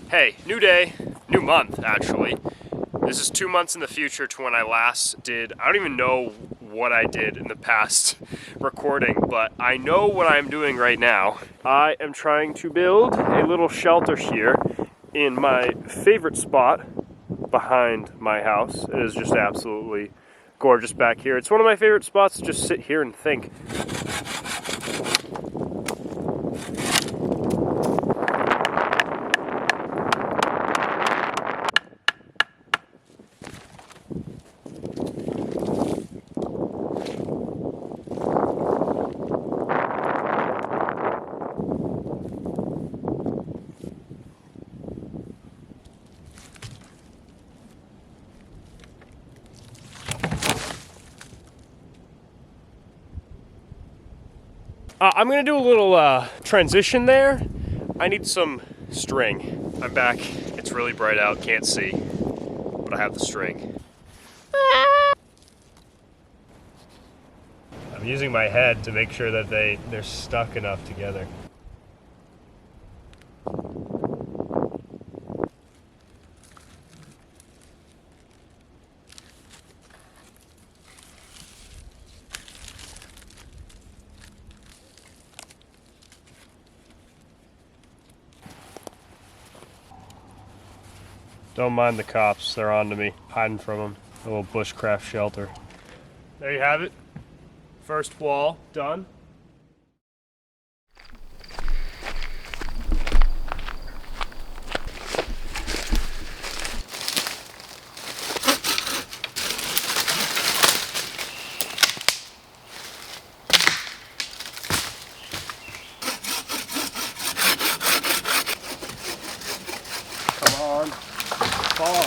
Hey, new day, new month actually. This is 2 months in the future to when I last did, I don't even know what I did in the past recording, but I know what I'm doing right now. I am trying to build a little shelter here in my favorite spot behind my house. It is just absolutely gorgeous back here. It's one of my favorite spots to just sit here and think. I'm gonna do a little transition there. I need some string. I'm back. It's really bright out, can't see, but I have the string. I'm using my head to make sure that they're stuck enough together. Don't mind the cops, they're on to me, hiding from them. A little bushcraft shelter. There you have it. First wall done. Come on. Fall.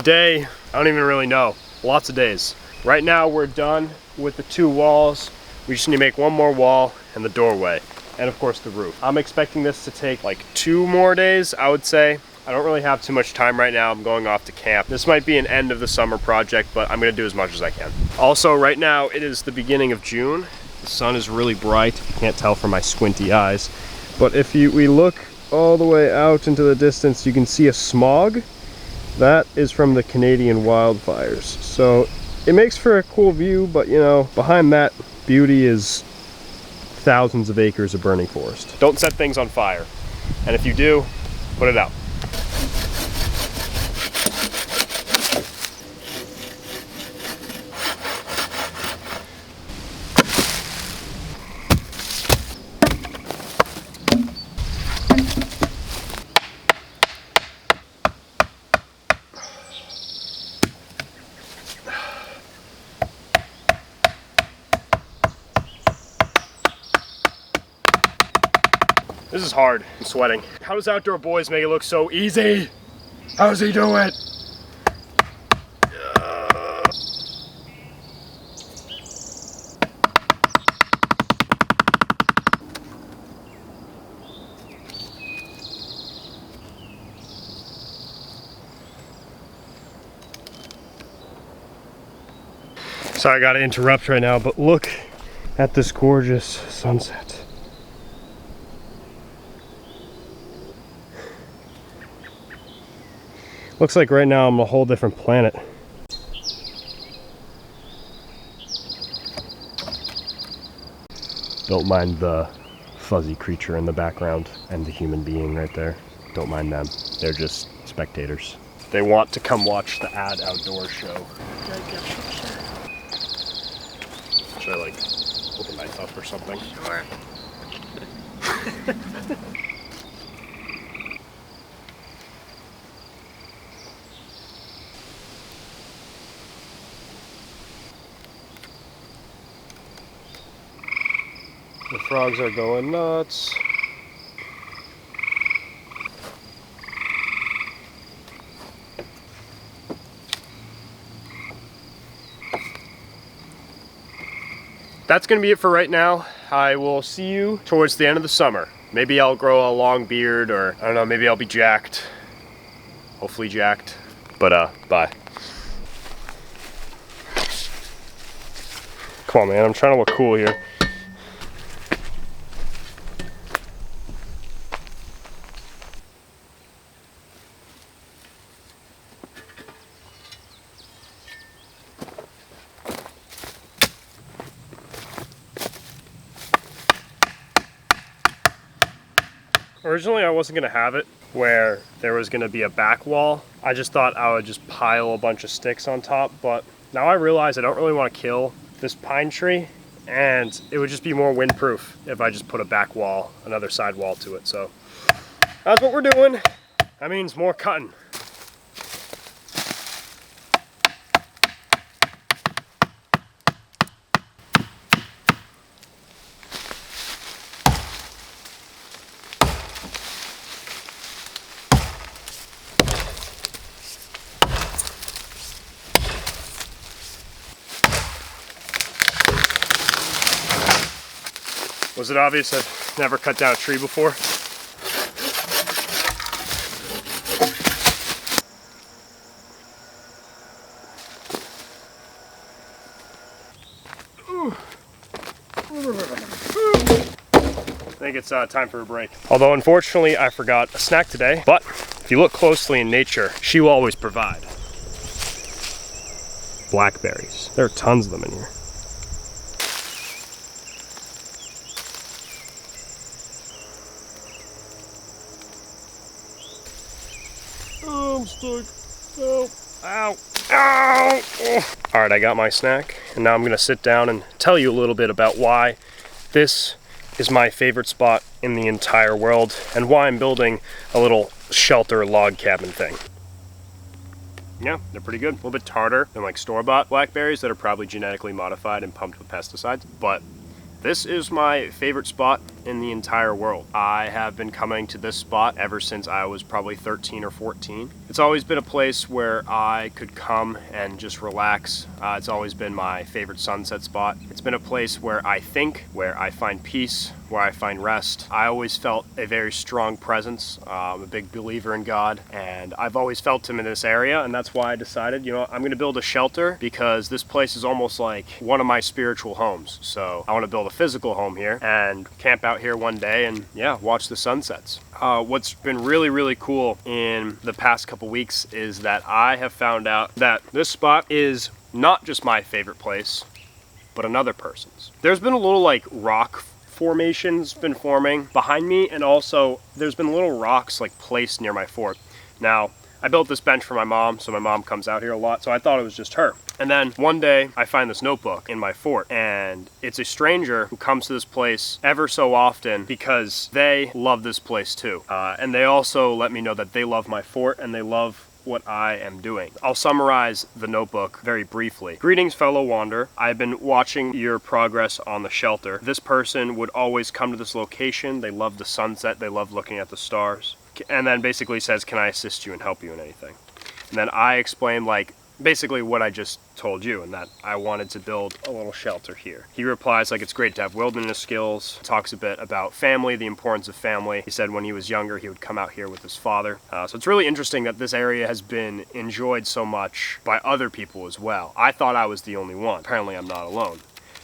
Day, I don't even really know. Lots of days. Right now we're done with the 2 walls. We just need to make one more wall and the doorway. And of course the roof. I'm expecting this to take like 2 more days, I would say. I don't really have too much time right now. I'm going off to camp. This might be an end of the summer project, but I'm gonna do as much as I can. Also, right now it is the beginning of June. The sun is really bright. You can't tell from my squinty eyes. But if we look all the way out into the distance, you can see a smog. That is from the Canadian wildfires. So it makes for a cool view, but you know, behind that beauty is thousands of acres of burning forest. Don't set things on fire. And if you do, put it out. This is hard. I'm sweating. How does Outdoor Boys make it look so easy? How's he doing? Sorry, I gotta interrupt right now, but look at this gorgeous sunset. Looks like right now I'm a whole different planet. Don't mind the fuzzy creature in the background and the human being right there. Don't mind them. They're just spectators. They want to come watch the Ad Outdoor show. Should I like hold the knife up or something? Sure. The frogs are going nuts. That's gonna be it for right now. I will see you towards the end of the summer. Maybe I'll grow a long beard, or I don't know, maybe I'll be jacked. Hopefully jacked. But bye. Come on, man, I'm trying to look cool here. Originally, I wasn't gonna have it where there was gonna be a back wall. I just thought I would just pile a bunch of sticks on top, but now I realize I don't really want to kill this pine tree, and it would just be more windproof if I just put a back wall, another side wall to it. So that's what we're doing. That means more cutting. Was it obvious I've never cut down a tree before? I think it's time for a break. Although unfortunately I forgot a snack today, but if you look closely in nature, she will always provide. Blackberries. There are tons of them in here. Oh, I'm stuck. Oh, ow, ow. Oh. All right, I got my snack, and now I'm gonna sit down and tell you a little bit about why this is my favorite spot in the entire world, and why I'm building a little shelter log cabin thing. Yeah, they're pretty good. A little bit tartar than like store-bought blackberries that are probably genetically modified and pumped with pesticides, but this is my favorite spot in the entire world. I have been coming to this spot ever since I was probably 13 or 14. It's always been a place where I could come and just relax. It's always been my favorite sunset spot. It's been a place where I think, where I find peace, where I find rest. I always felt a very strong presence. I'm a big believer in God, and I've always felt him in this area, and that's why I decided, you know, I'm gonna build a shelter because this place is almost like one of my spiritual homes. So I wanna build a physical home here and camp out here one day and yeah, watch the sunsets. What's been really, really cool in the past couple weeks is that I have found out that this spot is not just my favorite place, but another person's. There's been a little like rock formations been forming behind me, and also there's been little rocks like placed near my fort. Now, I built this bench for my mom, so my mom comes out here a lot, so I thought it was just her. And then one day I find this notebook in my fort, and it's a stranger who comes to this place ever so often because they love this place too. And they also let me know that they love my fort and they love what I am doing. I'll summarize the notebook very briefly. Greetings, fellow wanderer. I've been watching your progress on the shelter. This person would always come to this location. They love the sunset. They love looking at the stars. and then basically says, can I assist you and help you in anything? And then I explained like basically what I just told you, and that I wanted to build a little shelter here. He replies like it's great to have wilderness skills, talks a bit about family, the importance of family. He said when he was younger he would come out here with his father. So it's really interesting that this area has been enjoyed so much by other people as well. I thought I was the only one. Apparently I'm not alone.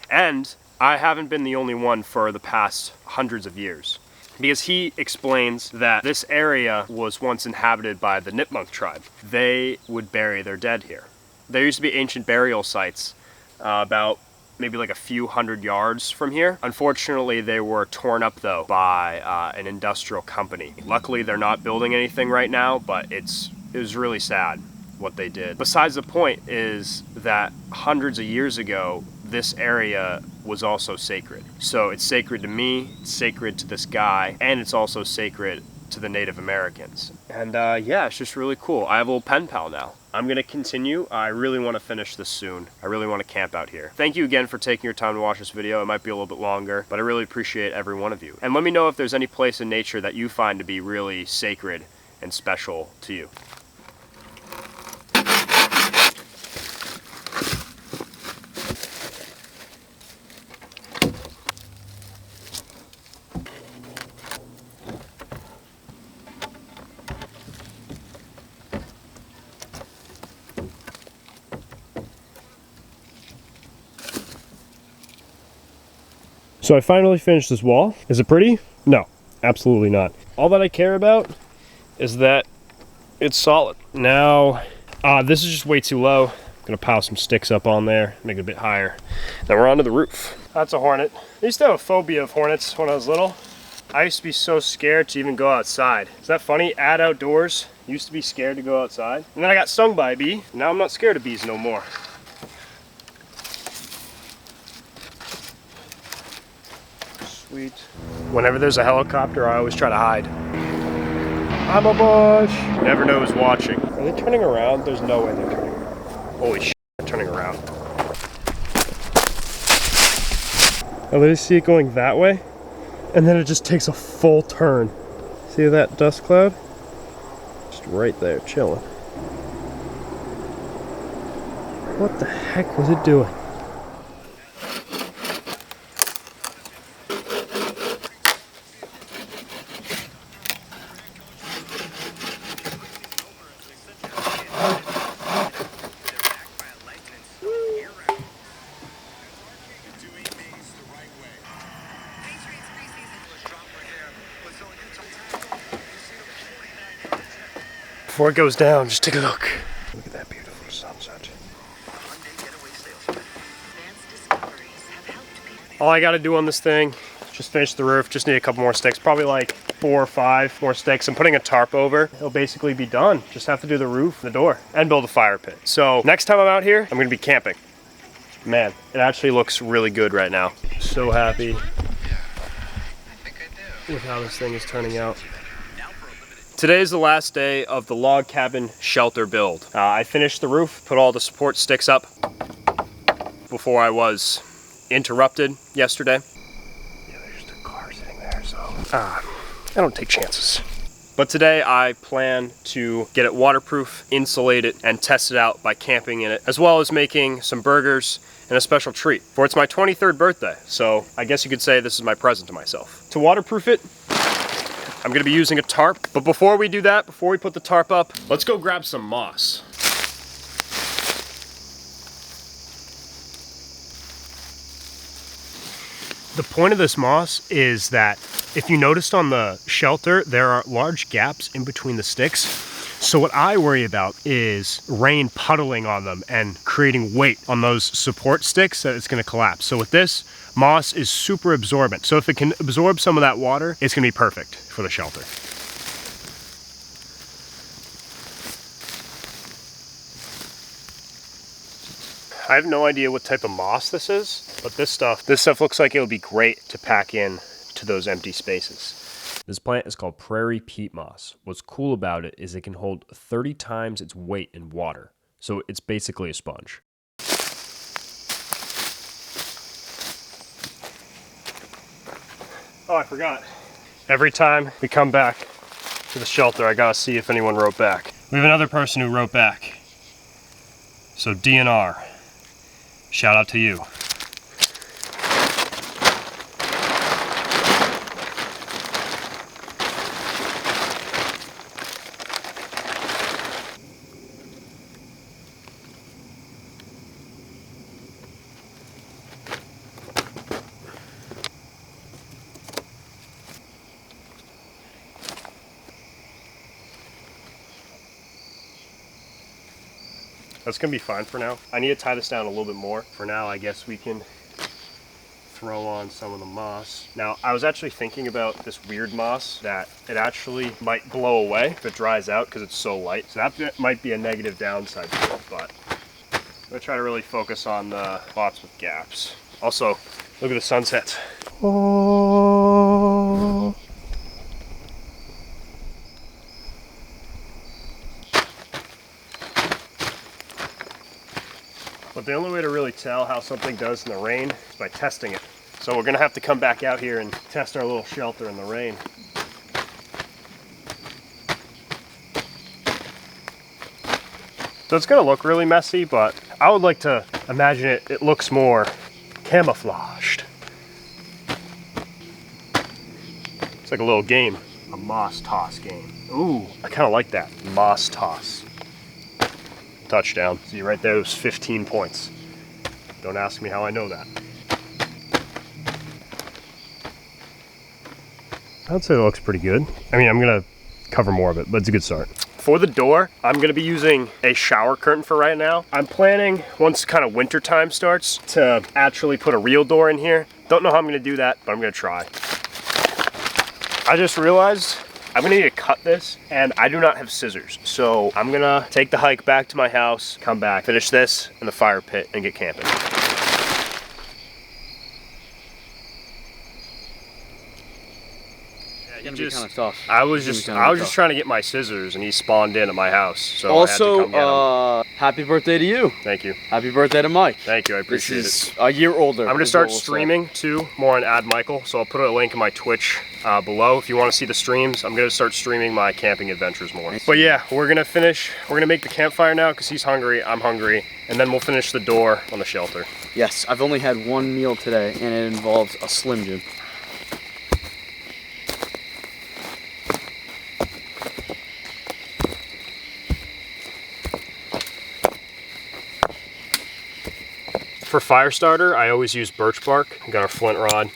And I haven't been the only one for the past hundreds of years. Because he explains that this area was once inhabited by the Nipmuc tribe. They would bury their dead here. There used to be ancient burial sites about maybe like a few hundred yards from here. Unfortunately, they were torn up though by an industrial company. Luckily, they're not building anything right now, but it was really sad what they did. Besides the point is that hundreds of years ago, this area was also sacred. So it's sacred to me, it's sacred to this guy, and it's also sacred to the Native Americans. And yeah, it's just really cool. I have a little pen pal now. I'm gonna continue. I really wanna finish this soon. I really wanna camp out here. Thank you again for taking your time to watch this video. It might be a little bit longer, but I really appreciate every one of you. And let me know if there's any place in nature that you find to be really sacred and special to you. So I finally finished this wall. Is it pretty? No, absolutely not. All that I care about is that it's solid. Now, this is just way too low. I'm gonna pile some sticks up on there, make it a bit higher. Then we're onto the roof. That's a hornet. I used to have a phobia of hornets when I was little. I used to be so scared to even go outside. Is that funny? At outdoors, used to be scared to go outside. And then I got stung by a bee. Now I'm not scared of bees no more. Sweet. Whenever there's a helicopter, I always try to hide. I'm a bush. Never know who's watching. Are they turning around? There's no way they're turning around. Holy shit, they're turning around. I literally see it going that way, and then it just takes a full turn. See that dust cloud? Just right there, chilling. What the heck was it doing? Before it goes down, just take a look. Look at that beautiful sunset. All I gotta do on this thing, just finish the roof, just need a couple more sticks, probably like 4 or 5 more sticks. I'm putting a tarp over. It'll basically be done. Just have to do the roof, the door, and build a fire pit. So next time I'm out here, I'm gonna be camping. Man, it actually looks really good right now. So happy with how this thing is turning out. Today is the last day of the log cabin shelter build. I finished the roof, put all the support sticks up before I was interrupted yesterday. Yeah, there's just a car sitting there, so I don't take chances. But today I plan to get it waterproof, insulate it, and test it out by camping in it, as well as making some burgers and a special treat. For it's my 23rd birthday, so I guess you could say this is my present to myself. To waterproof it, I'm gonna be using a tarp, but before we do that, before we put the tarp up, let's go grab some moss. The point of this moss is that if you noticed on the shelter, there are large gaps in between the sticks. So what I worry about is rain puddling on them and creating weight on those support sticks that it's gonna collapse. So with this, moss is super absorbent. So if it can absorb some of that water, it's gonna be perfect for the shelter. I have no idea what type of moss this is, but this stuff looks like it would be great to pack in to those empty spaces. This plant is called prairie peat moss. What's cool about it is it can hold 30 times its weight in water. So it's basically a sponge. Oh, I forgot. Every time we come back to the shelter, I gotta see if anyone wrote back. We have another person who wrote back. So DNR, shout out to you. That's gonna be fine for now. I need to tie this down a little bit more. For now, I guess we can throw on some of the moss. Now, I was actually thinking about this weird moss that it actually might blow away if it dries out because it's so light. So that might be a negative downside to it, but I'm gonna try to really focus on the spots with gaps. Also, look at the sunset. Oh. But the only way to really tell how something does in the rain is by testing it. So we're gonna have to come back out here and test our little shelter in the rain. So it's gonna look really messy, but I would like to imagine it looks more camouflaged. It's like a little game, a moss toss game. Ooh, I kinda like that, moss toss. Touchdown. See right there, it was 15 points. Don't ask me how I know that. I'd say it looks pretty good. I mean, I'm gonna cover more of it, but it's a good start. For the door, I'm gonna be using a shower curtain for right now. I'm planning, once kind of winter time starts, to actually put a real door in here. Don't know how I'm gonna do that, but I'm gonna try. I just realized I'm gonna need to cut this, and I do not have scissors. So I'm gonna take the hike back to my house, come back, finish this in the fire pit, and get camping. Gonna be kind of tough. I was just trying to get my scissors, and he spawned in at my house. So also, I had to come get him. Happy birthday to you. Thank you. Happy birthday to Mike. Thank you, I appreciate it. This is a year older. I'm gonna start streaming too, more on Add Michael. So I'll put a link in my Twitch below if you want to see the streams. I'm gonna start streaming my camping adventures more. But yeah, we're gonna make the campfire now because he's hungry, I'm hungry, and then we'll finish the door on the shelter. Yes, I've only had one meal today, and it involves a Slim Jim. For fire starter, I always use birch bark. We got our flint rod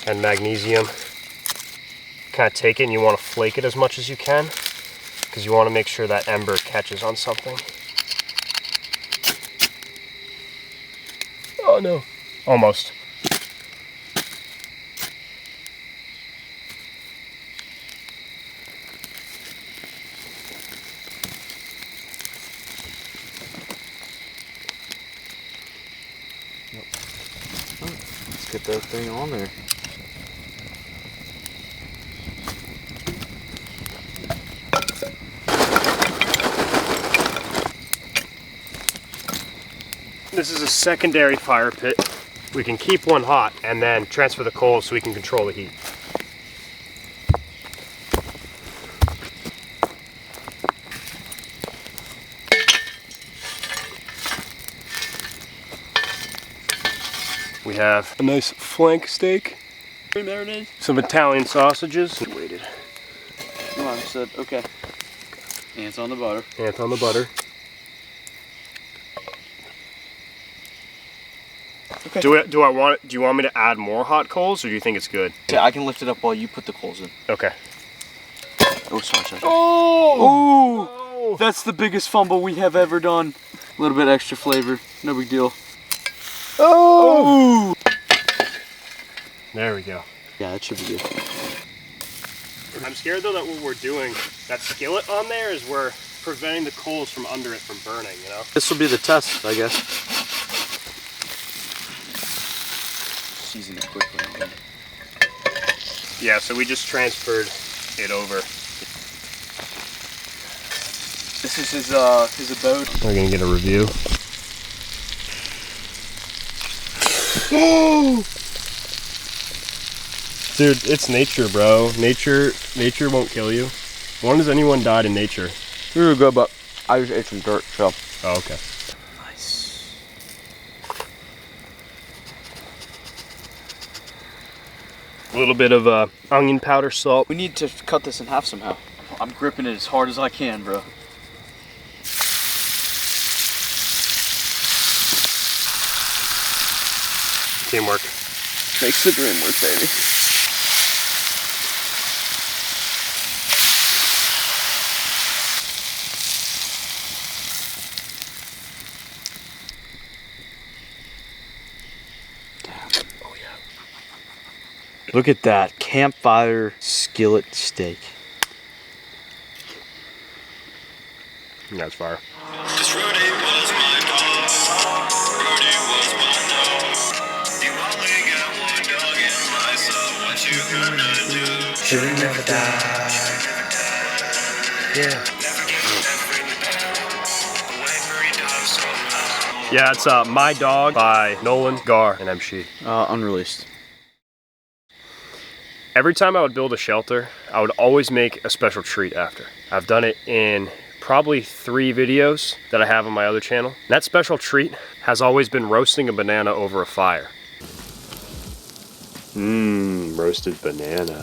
and magnesium. Kind of take it and you want to flake it as much as you can because you want to make sure that ember catches on something. Oh no. Almost. Let's get that thing on there. This is a secondary fire pit. We can keep one hot and then transfer the coals so we can control the heat. We have a nice flank steak. There it is. Some Italian sausages. Waited. Come on, said okay. Ants on the butter. Ants on the butter. Okay. Do you want me to add more hot coals, or do you think it's good? Yeah, I can lift it up while you put the coals in. Okay. Oh, sorry. Oh! Oh! That's the biggest fumble we have ever done. A little bit extra flavor. No big deal. Oh! There we go. Yeah, that should be good. I'm scared though that what we're doing, that skillet on there, is we're preventing the coals from under it from burning, you know? This will be the test, I guess. Season it quickly. Yeah, so we just transferred it over. This is his abode. We're gonna get a review. Oh! Dude, it's nature, bro. Nature won't kill you. When has anyone died in nature? We were good, but I just ate some dirt, so. Oh, okay. Nice. A little bit of onion powder, salt. We need to cut this in half somehow. I'm gripping it as hard as I can, bro. Teamwork. Makes the dream work, baby. Oh yeah. Look at that campfire skillet steak. That's fire. Should never die. Yeah. Yeah, it's My Dog by Nolan, Gar, and MC. Unreleased. Every time I would build a shelter, I would always make a special treat after. I've done it in probably 3 videos that I have on my other channel. And that special treat has always been roasting a banana over a fire. Mmm, roasted banana.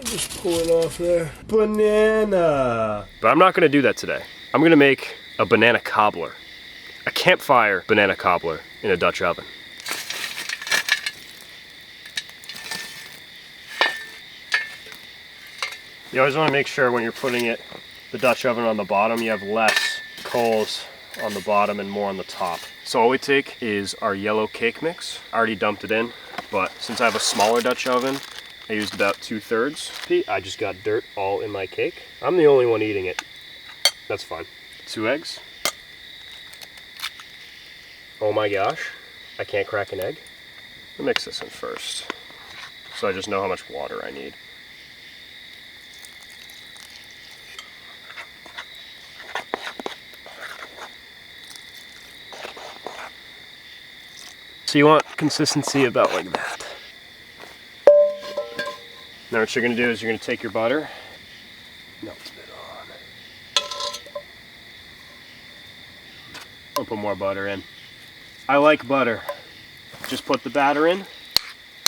Just pull it off there. Banana. But I'm not gonna do that today. I'm gonna make a banana cobbler. A campfire banana cobbler in a Dutch oven. You always want to make sure when you're putting the Dutch oven on the bottom, you have less coals on the bottom and more on the top. So all we take is our yellow cake mix. I already dumped it in, but since I have a smaller Dutch oven, I used about 2/3. I just got dirt all in my cake. I'm the only one eating it. That's fine. 2 eggs. Oh my gosh, I can't crack an egg. I'll mix this in first, so I just know how much water I need. So you want consistency about like that. Now what you're gonna do is you're gonna take your butter, melt it on. I'll put more butter in. I like butter. Just put the batter in.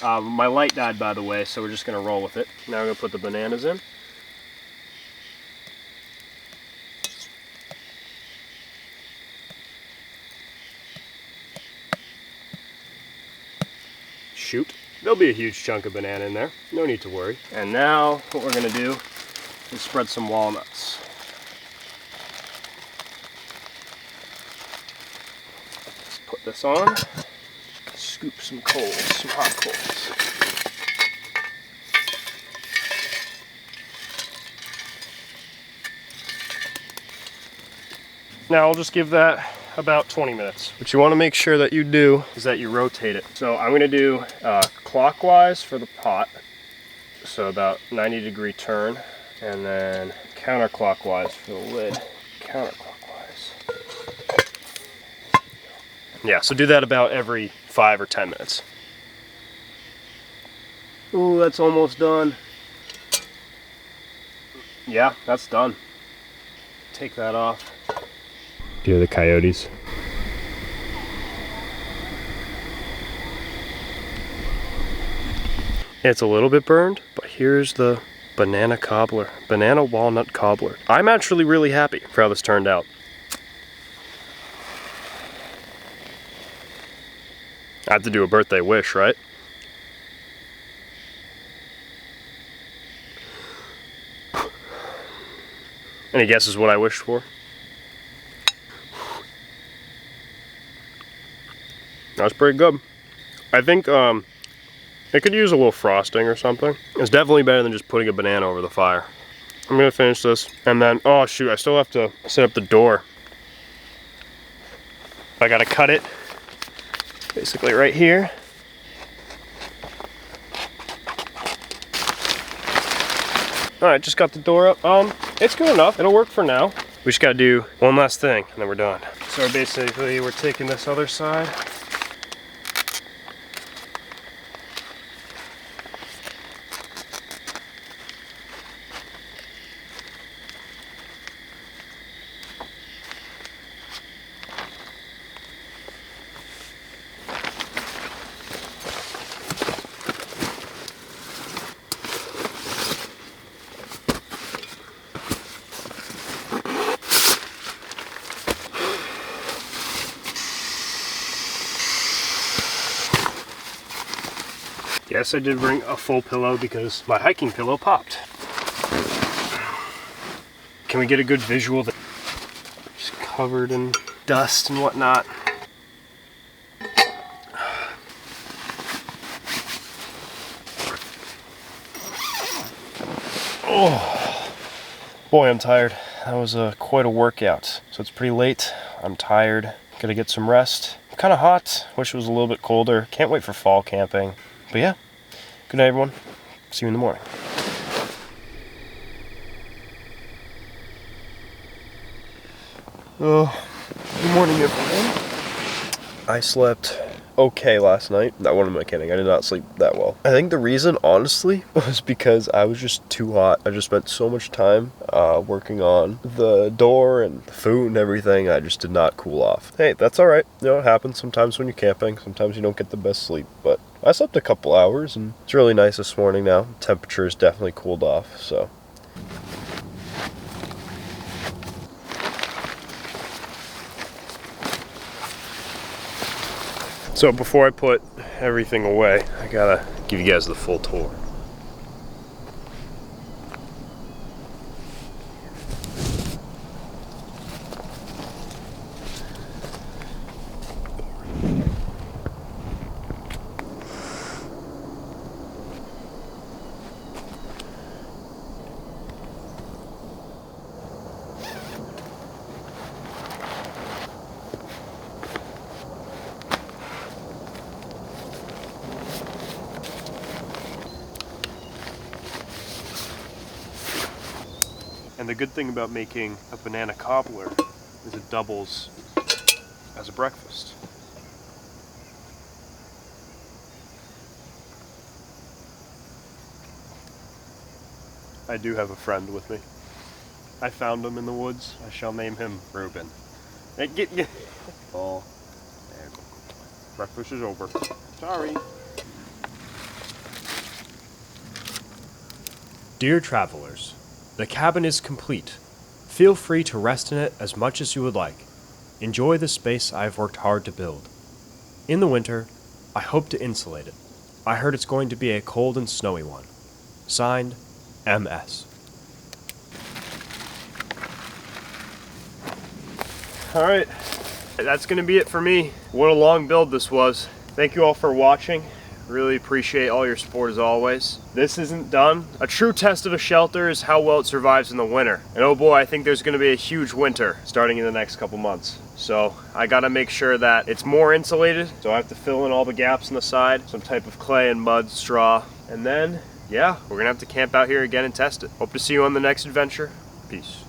My light died, by the way, so we're just gonna roll with it. Now we're gonna put the bananas in. Shoot. There'll be a huge chunk of banana in there. No need to worry. And now what we're gonna do is spread some walnuts. Let's put this on. Scoop some coals, some hot coals. Now I'll just give that about 20 minutes. What you want to make sure that you do is that you rotate it. So I'm going to do clockwise for the pot, so about 90-degree turn, and then counterclockwise for the lid, counterclockwise. Yeah, so do that about every 5 or 10 minutes. Ooh, that's almost done. Yeah, that's done. Take that off. Hear the coyotes. It's a little bit burned, but here's the banana cobbler, banana walnut cobbler. I'm actually really happy for how this turned out. I have to do a birthday wish, right? Any guesses what I wished for? That's pretty good. I think it could use a little frosting or something. It's definitely better than just putting a banana over the fire. I'm gonna finish this, and then, oh shoot, I still have to set up the door. I gotta cut it, basically right here. All right, just got the door up. It's good enough, it'll work for now. We just gotta do one last thing, and then we're done. So basically, we're taking this other side. Yes, I did bring a full pillow because my hiking pillow popped. Can we get a good visual that just covered in dust and whatnot? Oh, boy, I'm tired. That was quite a workout. So it's pretty late. I'm tired. Gotta get some rest. Kind of hot. Wish it was a little bit colder. Can't wait for fall camping. But yeah, good night, everyone. See you in the morning. Oh, good morning, everyone. I slept okay last night. What am I kidding? I did not sleep that well. I think the reason, honestly, was because I was just too hot. I just spent so much time working on the door and the food and everything. I just did not cool off. Hey, that's all right. You know, it happens sometimes when you're camping. Sometimes you don't get the best sleep, but I slept a couple hours and it's really nice this morning now. The temperature has definitely cooled off, so. So before I put everything away, I gotta give you guys the full tour. And the good thing about making a banana cobbler is it doubles as a breakfast. I do have a friend with me. I found him in the woods. I shall name him Reuben. Hey, get. Oh, there you go. Breakfast is over. Sorry. Dear travelers, the cabin is complete. Feel free to rest in it as much as you would like. Enjoy the space I've worked hard to build. In the winter, I hope to insulate it. I heard it's going to be a cold and snowy one. Signed, MS. Alright, that's going to be it for me. What a long build this was. Thank you all for watching. Really appreciate all your support as always. This isn't done. A true test of a shelter is how well it survives in the winter. And oh boy, I think there's gonna be a huge winter starting in the next couple months. So I gotta make sure that it's more insulated. So I have to fill in all the gaps in the side, some type of clay and mud, straw. And then, yeah, we're gonna have to camp out here again and test it. Hope to see you on the next adventure. Peace.